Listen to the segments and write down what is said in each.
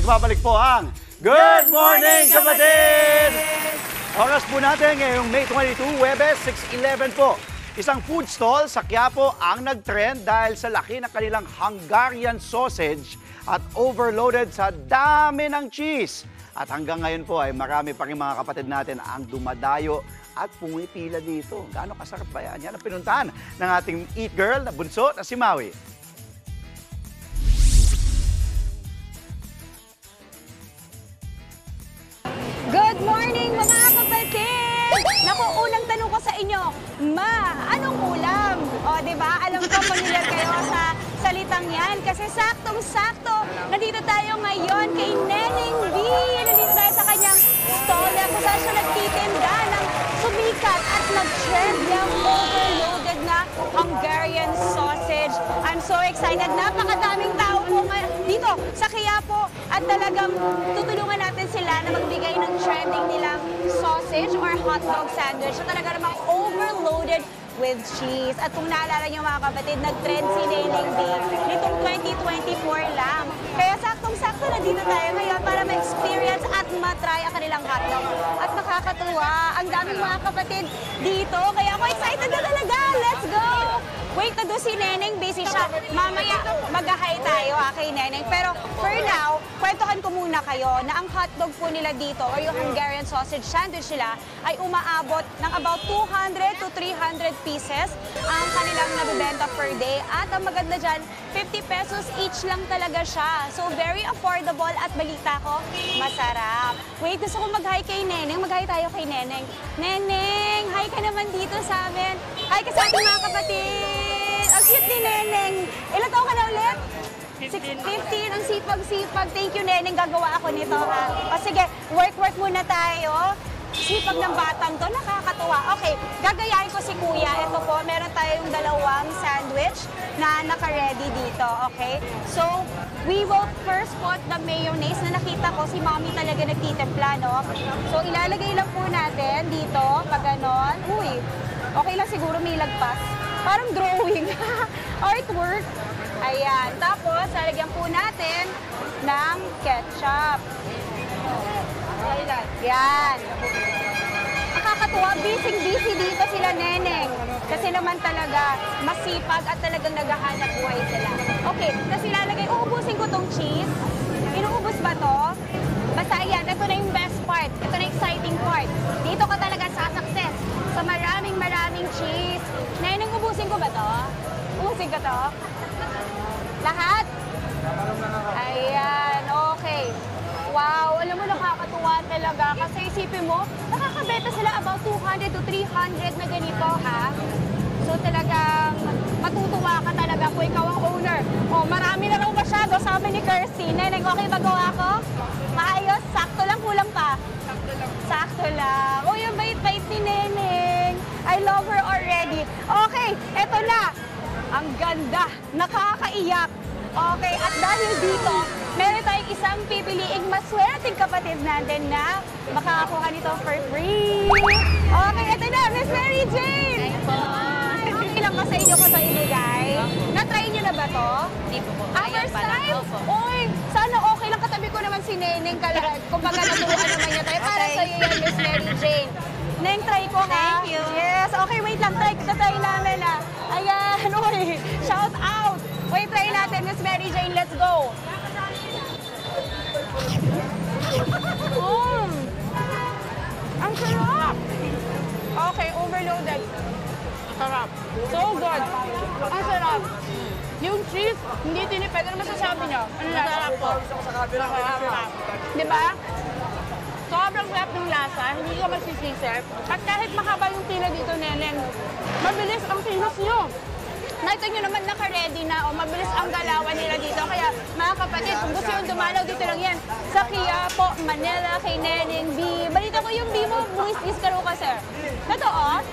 Nagbabalik po ang Good Morning Kapatid! Oras po natin ngayong May 22, Huwebes, 6:11 po. Isang food stall sa Quiapo ang nag-trend dahil sa laki ng kanilang Hungarian sausage at overloaded sa dami ng cheese. At hanggang ngayon po ay marami pa rin mga kapatid natin ang dumadayo at pumipila dito. Gaano kasarap ba yan? Yan ang pinuntahan ng ating Eat Girl na bunso na si Maui. Good morning mga kapatid! Naku, unang tanong ko sa inyo, Ma, anong ulam? O, diba? Alam ko, familiar kayo sa salitang yan. Kasi saktong-sakto, nandito tayo ngayon kay Neneng B. Nandito tayo sa kanyang stall na kung saan siya nagtitinda ng sumikat at nag-trend yung overloaded na Hungarian sausage. I'm so excited. Napakadaming tao po dito sa Quiapo at talagang tutulungan natin sila na magbigay ng trending nilang sausage or hotdog sandwich na talaga namang overloaded with cheese. At kung naalala niyo mga kapatid, nag-trend si Neneng B nitong 2024 lang. Kaya saktong-sakto na dito tayo ngayon para ma-experience at matry ang kanilang hotdog. At nakakatuwa, ang daming mga kapatid dito. Kaya ako excited na talaga. Let's go! Wait na doon si Neneng, busy siya. Mamaya mag-hi tayo kay Neneng. Pero for now, kwentuhan ko muna kayo na ang hotdog po nila dito or yung Hungarian sausage sandwich nila ay umaabot ng about 200 to 300 pieces ang kanilang nabibenta per day. At ang maganda dyan, 50 pesos each lang talaga siya. So very affordable at balita ko, masarap. Wait, gusto ko mag-hi kay Neneng. Mag-hi tayo kay Neneng. Neneng, hi ka naman dito sa amin. Hi ka sa ating mga kapatid. Ang cute ni Neneng. Ilan taon ka na ulit? 15. Ang sipag-sipag. Thank you, Neneng. Gagawa ako nito, ha? O sige, work muna tayo. Sipag ng batang to, nakakatuwa. Okay, gagayahin ko si Kuya. Ito po, meron tayong dalawang sandwich na naka-ready dito, okay? So, we will first put the mayonnaise na nakita ko si Mommy talaga nagtitimpla, no? So, ilalagay lang po natin dito, pag ganon. Uy, okay lang siguro may lagpas. Parang drawing. Artwork. Ayan. Tapos, lalagyan po natin ng ketchup. Yan. Nakakatuwa, busy dito sila, Neneng. Kasi naman talaga, masipag at talagang naghahanap buhay sila. Okay, kasi lalagay, uubusin ko tong cheese. Inuubos ba to? Basta ayan, ito na yung best part. Ito na yung exciting part. Dito ka talaga sasuccess sa maraming cheese. Neneng, ubusin ko ba to? Ubusin ko to? Lahat? Ayan, okay. Wow, alam mo, nakakatuwa talaga. Kasi isipin mo, nakakabenta sila about 200 to 300 na ganito, ha? So talagang matutuwa ka talaga kung ikaw ang owner. Oh, marami na raw masyado, sabi ni Kirsty. Neneng, okay ba gawa ko? Maayos? Sakto lang, kulang pa? Sakto lang. Oh, yung bait-bait ni Neneng. I love her already. Okay, eto na. Ang ganda. Nakakaiyak. Okay, at dahil dito, meron tayong isang pipiliing maswerteng kapatid natin na makakakuha nito for free. Okay, ito na, Miss Mary Jane! Okay lang ba sa inyo ko ito ibigay? Na-try niyo na ba to? Hindi po po. First time? Uy, sana okay lang, katabi ko naman si Neneng kalag. Kumbaga naturuan naman niya tayo. Para sa iyo yan, Miss Mary Jane. Neng, try ko ha? Thank you. Yes, okay, wait lang. Try namin ha. Ayan, uy, shout out. Wait, try natin, Miss Mary Jane. Let's go. Ang sarap. Okay, overloaded. Sarap. So good. Ang sarap. Yung cheese, hindi tinipid. Ano masasabi niyo? Ano na? Sarap po. Sarap. Diba? Sobrang sarap ng lasa, hindi ka magsisisi. At kahit mahaba yung pila dito, Neneng, mabilis ang kilos nyo. Nakita nyo naman naka-ready na o mabilis ang galawan nila dito. Kaya mga kapatid, kung gusto yung dumalaw, dito lang yan. Sa Quiapo, Manila, kay Neneng B. Balita ko yung B mo, buwis-is ka ro ka, sir. Totoo?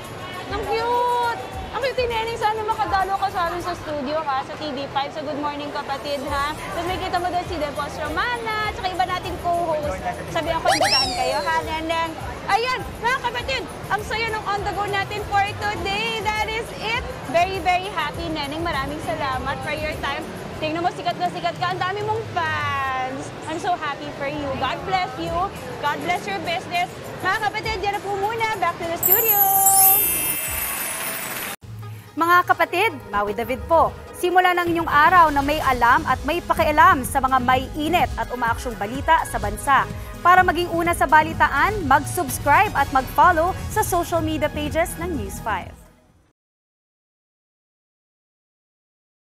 Ang cute! Ang cute ni Neneng, sana makadalo ka sa namin sa studio ha, sa TV5, sa Good Morning Kapatid ha. Tapos may kita mo doon si Depos Romana, tsaka iba nating co-host. Sabi ako, imbitahan kayo ha, Neneng. Ayan, mga kapatid, ang saya ng on the go natin for today. That is it. Very, very happy, Neneng. Maraming salamat for your time. Tingnan mo, sikat na sikat ka. Ang dami mong fans. I'm so happy for you. God bless you. God bless your business. Mga kapatid, yan na po muna. Back to the studio. Mga kapatid, Maui David po. Simula ng inyong araw na may alam at may pakialam sa mga may init at umaaksyong balita sa bansa. Para maging una sa balitaan, mag-subscribe at mag-follow sa social media pages ng News 5.